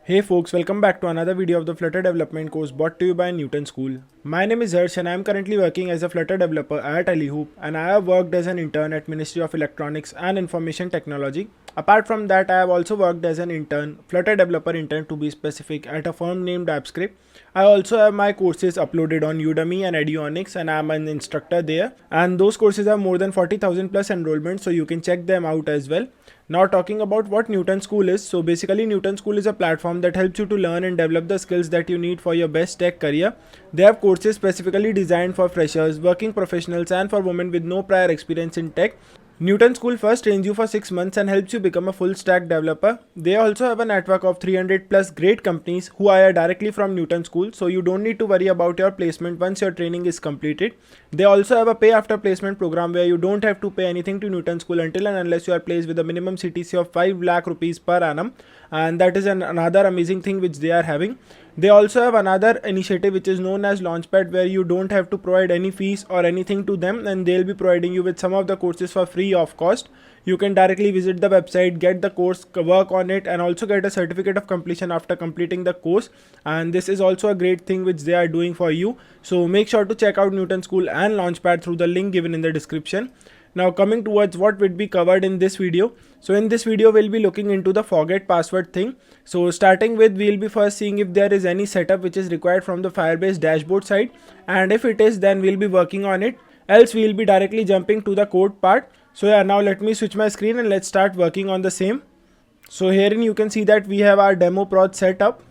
Hey folks, welcome back to another video of the Flutter Development course brought to you by Newton School. My name is Harsh and I am currently working as a Flutter developer at Alihoop, and I have worked as an intern at Ministry of Electronics and Information Technology. Apart from that, I have also worked as an intern, Flutter developer intern to be specific, at a firm named AppScript. I also have my courses uploaded on Udemy and Unacademy, and I am an instructor there. And those courses have more than 40,000 plus enrollments, so you can check them out as well. Now talking about what Newton School is. So basically Newton School is a platform that helps you to learn and develop the skills that you need for your best tech career. They have courses specifically designed for freshers, working professionals and for women with no prior experience in tech. Newton School first trains you for 6 months and helps you become a full stack developer. They also have a network of 300 plus great companies who hire directly from Newton School, so you don't need to worry about your placement once your training is completed. They also have a pay after placement program where you don't have to pay anything to Newton School until and unless you are placed with a minimum CTC of 5 lakh rupees per annum, and that is another amazing thing which they are having. They also have another initiative which is known as Launchpad, where you don't have to provide any fees or anything to them, and they'll be providing you with some of the courses for free of cost. You can directly visit the website, get the course, work on it, and also get a certificate of completion after completing the course. And this is also a great thing which they are doing for you. So make sure to check out Newton School and Launchpad through the link given in the description. Now coming towards what would be covered in this video. So in this video we'll be looking into the forget password thing. So starting with, we'll be first seeing if there is any setup which is required from the Firebase dashboard side, and if it is, then we'll be working on it. Else we'll be directly jumping to the code part. So yeah, now let me switch my screen and let's start working on the same. So herein you can see that we have our demo prod set up.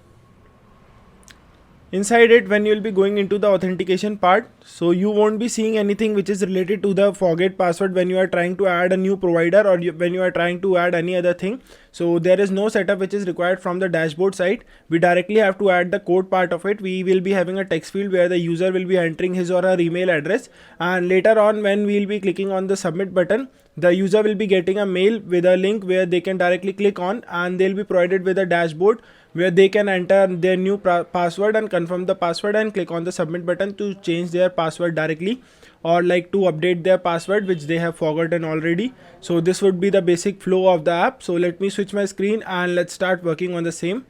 Inside it, when you will be going into the authentication part, so you won't be seeing anything which is related to the forget password when you are trying to add a new provider or when you are trying to add any other thing. So there is no setup which is required from the dashboard side. We directly have to add the code part of it. We will be having a text field where the user will be entering his or her email address, and later on when we will be clicking on the submit button, the user will be getting a mail with a link where they can directly click on, and they'll be provided with a dashboard where they can enter their new password and confirm the password and click on the submit button to change their password directly, or like to update their password which they have forgotten already. So this would be the basic flow of the app. So let me switch my screen and let's start working on the same.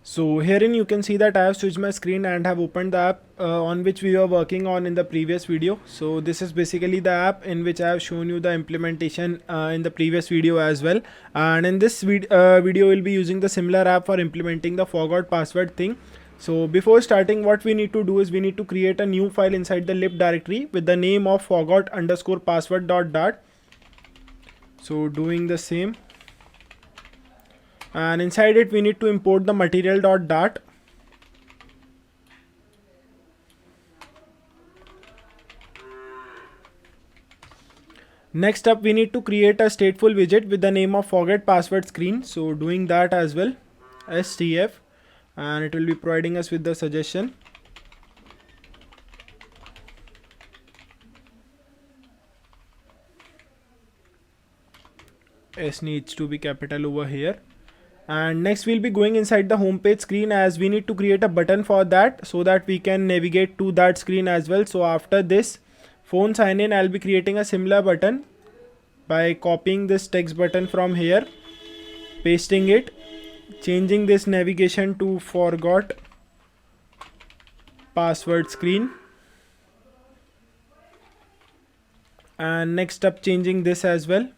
So herein you can see that I have switched my screen and have opened the app on which we were working on in the previous video. So this is basically the app in which I have shown you the implementation in the previous video as well. And in this video we'll be using the similar app for implementing the forgot password thing. So before starting, what we need to do is we need to create a new file inside the lib directory with the name of forgot_password.dart. So doing the same. And inside it we need to import the material.dart. Next up, we need to create a stateful widget with the name of forget password screen. So doing that as well, stf, and it will be providing us with the suggestion. S needs to be capital over here. And next we'll be going inside the home page screen, as we need to create a button for that so that we can navigate to that screen as well. So after this phone sign in, I'll be creating a similar button by copying this text button from here, pasting it, changing this navigation to forgot password screen, and next up changing this as well.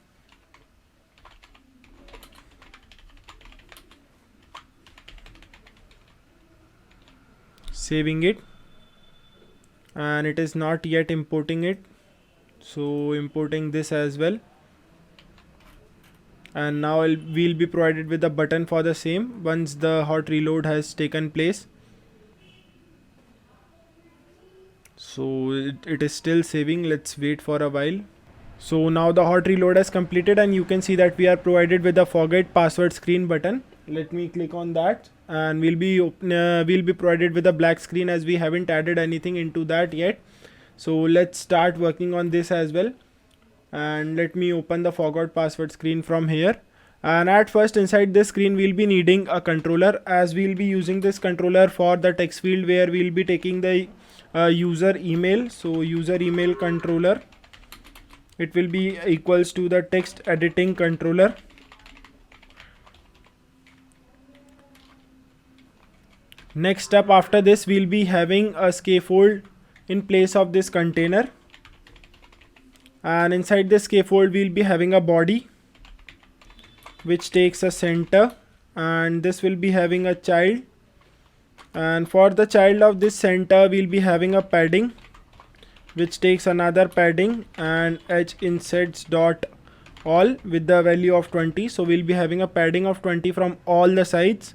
Saving it, and it is not yet importing it, so importing this as well. And now we'll be provided with a button for the same once the hot reload has taken place. So it is still saving. Let's wait for a while. So now the hot reload has completed and you can see that we are provided with the forget password screen button. Let me click on that and we'll be provided with a black screen as we haven't added anything into that yet. So let's start working on this as well. And let me open the forgot password screen from here. And at first inside this screen we'll be needing a controller, as we'll be using this controller for the text field where we'll be taking the user email. So user email controller, it will be equals to the text editing controller. Next step after this, we'll be having a scaffold in place of this container, and inside this scaffold we'll be having a body which takes a center, and this will be having a child, and for the child of this center we'll be having a padding which takes another padding, and h insets dot all with the value of 20. So we'll be having a padding of 20 from all the sides,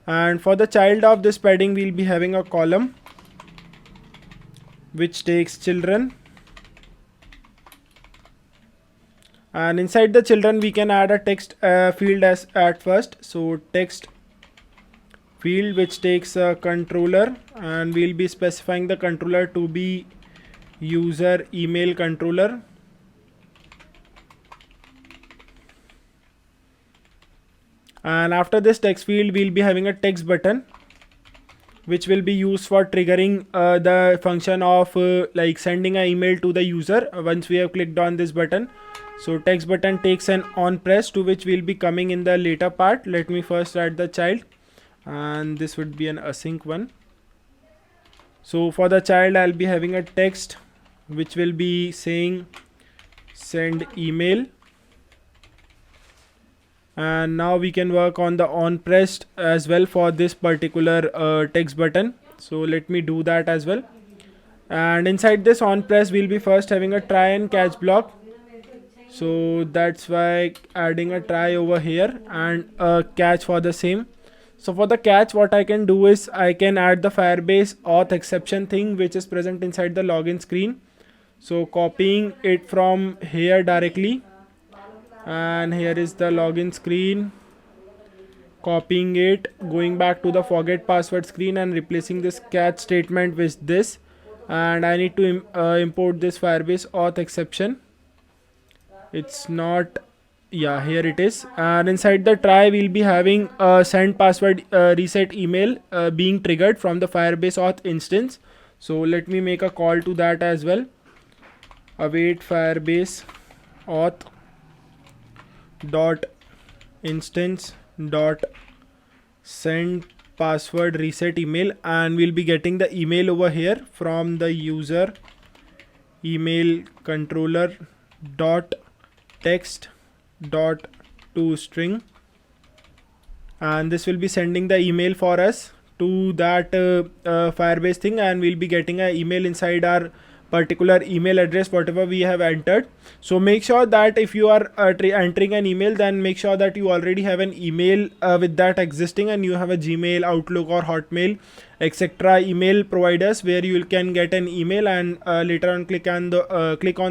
and for the child of this padding we'll be having a column which takes children, and inside the children we can add a text field as at first. So text field which takes a controller, and we'll be specifying the controller to be user email controller, and after this text field we'll be having a text button which will be used for triggering the function of like sending an email to the user once we have clicked on this button. So text button takes an on press, to which we'll be coming in the later part. Let me first add the child, and this would be an async one. So for the child I'll be having a text which will be saying send email, and now we can work on the on pressed as well for this particular text button. So let me do that as well, and inside this on press we'll be first having a try and catch block. So that's why adding a try over here and a catch for the same. So for the catch, what I can do is I can add the Firebase auth exception thing which is present inside the login screen. So copying it from here directly, and here is the login screen, copying it, going back to the forget password screen and replacing this catch statement with this, and I need to import this Firebase auth exception. It's not, yeah, here it is, and inside the try we'll be having a send password reset email being triggered from the Firebase auth instance. So let me make a call to that as well. Await Firebase auth dot instance dot send password reset email, and we'll be getting the email over here from the user email controller dot text dot to string, and this will be sending the email for us to that Firebase thing, and we'll be getting an email inside our particular email address whatever we have entered. So make sure that if you are entering an email, then make sure that you already have an email with that existing, and you have a Gmail, Outlook or Hotmail etc. email providers where you can get an email, and later on click on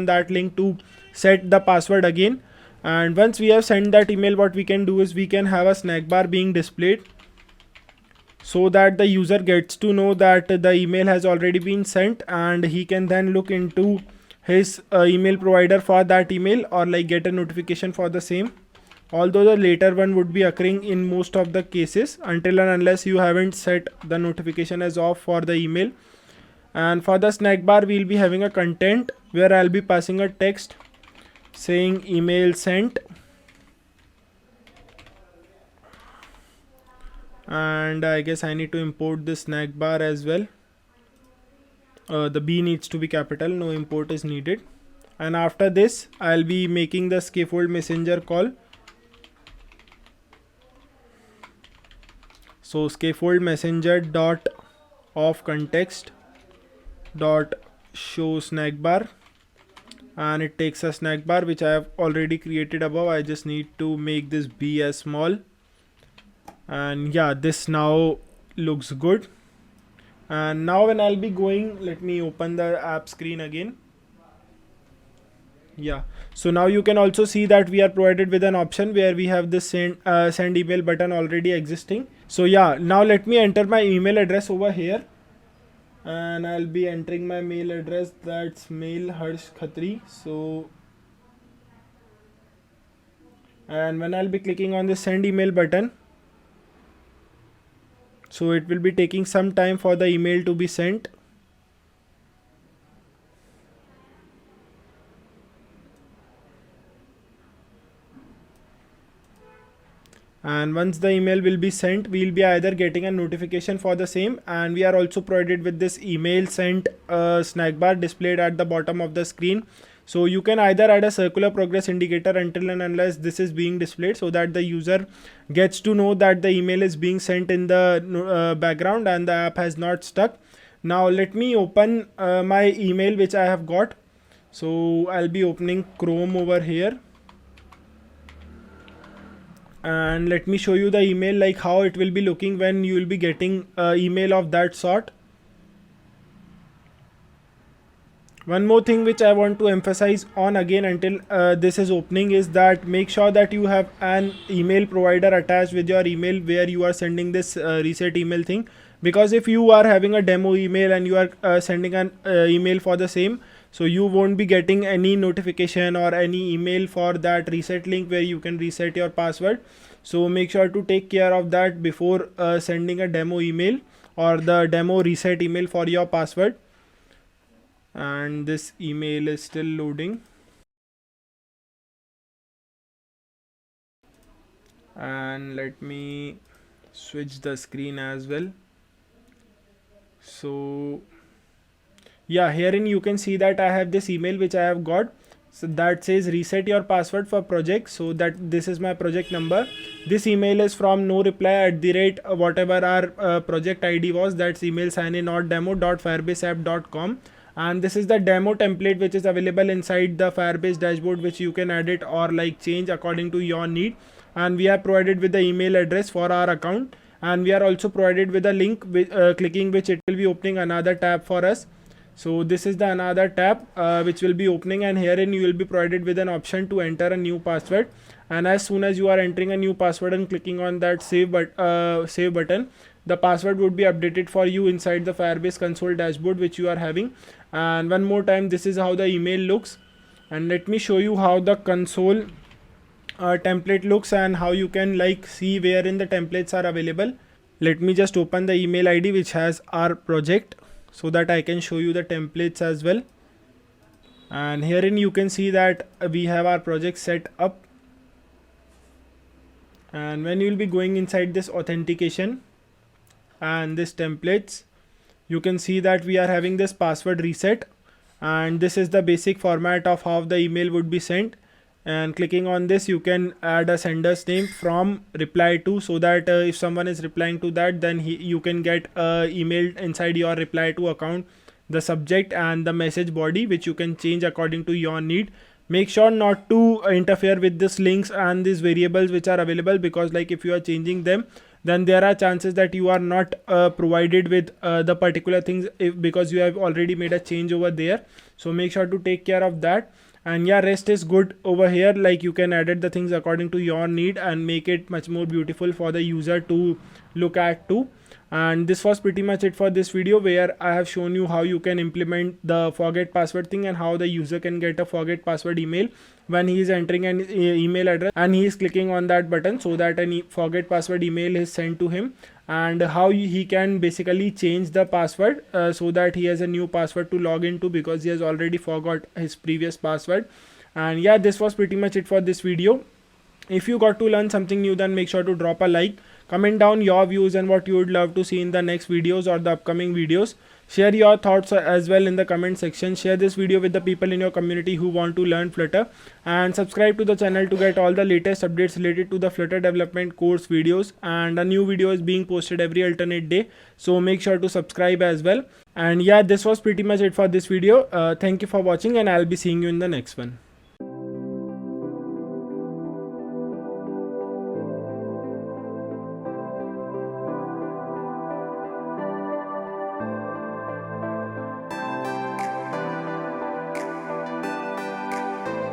that link to set the password again. And once we have sent that email, what we can do is we can have a snack bar being displayed so that the user gets to know that the email has already been sent, and he can then look into his email provider for that email or like get a notification for the same. Although the later one would be occurring in most of the cases until and unless you haven't set the notification as off for the email. And for the snack bar we'll be having a content where I'll be passing a text saying email sent, and I guess I need to import the snack bar as well. The B needs to be capital, no import is needed. And after this I'll be making the scaffold messenger call. So scaffold messenger dot of context dot show snack bar, and it takes a snack bar which I have already created above. I just need to make this B as small, and yeah, this now looks good. And now when I'll be going, let me open the app screen again. Yeah, so now you can also see that we are provided with an option where we have this send email button already existing. So yeah, now let me enter my email address over here, and I'll be entering my mail address, that's mail Harsh Khatri. So, and when I'll be clicking on the send email button, so it will be taking some time for the email to be sent. and once the email will be sent, we'll be either getting a notification for the same, and we are also provided with this email sent snack bar displayed at the bottom of the screen. So you can either add a circular progress indicator until and unless this is being displayed, so that the user gets to know that the email is being sent in the background and the app has not stuck. Now let me open my email which I have got. So I'll be opening Chrome over here, and let me show you the email, like how it will be looking when you will be getting email of that sort. One more thing which I want to emphasize on again until this is opening is that make sure that you have an email provider attached with your email where you are sending this reset email thing, because if you are having a demo email and you are sending an email for the same, so you won't be getting any notification or any email for that reset link where you can reset your password. So make sure to take care of that before sending a demo email or the demo reset email for your password. And this email is still loading, and let me switch the screen as well. So yeah, herein you can see that I have this email which I have got, so that says reset your password for project. So that this is my project number. This email is from no reply at the rate whatever our project ID was, that's email signin.demo.firebaseapp.com. and this is the demo template which is available inside the Firebase dashboard, which you can edit or like change according to your need. And we are provided with the email address for our account, and we are also provided with a link with clicking which it will be opening another tab for us. So this is the another tab which will be opening, and herein you will be provided with an option to enter a new password. And as soon as you are entering a new password and clicking on that save button, the password would be updated for you inside the Firebase console dashboard which you are having. And one more time, this is how the email looks, and let me show you how the console template looks and how you can like see wherein the templates are available. Let me just open the email ID which has our project so that I can show you the templates as well. And herein you can see that we have our project set up, and when you will be going inside this authentication and this templates, you can see that we are having this password reset, and this is the basic format of how the email would be sent. And clicking on this, you can add a sender's name from reply to, so that if someone is replying to that, then you can get email inside your reply to account, the subject and the message body, which you can change according to your need. Make sure not to interfere with these links and these variables which are available, because like if you are changing them, then there are chances that you are not provided with the particular things because you have already made a change over there. So make sure to take care of that. And yeah, rest is good over here, like you can edit the things according to your need and make it much more beautiful for the user to look at too. And this was pretty much it for this video, where I have shown you how you can implement the forget password thing and how the user can get a forget password email when he is entering an email address and he is clicking on that button, so that a forget password email is sent to him, and how he can basically change the password so that he has a new password to log into, because he has already forgot his previous password. And yeah, this was pretty much it for this video. If you got to learn something new, then make sure to drop a like, comment down your views and what you would love to see in the next videos or the upcoming videos. Share your thoughts as well in the comment section. Share this video with the people in your community who want to learn Flutter, and subscribe to the channel to get all the latest updates related to the Flutter development course videos. And a new video is being posted every alternate day, so make sure to subscribe as well. And yeah, this was pretty much it for this video. Thank you for watching, and I'll be seeing you in the next one.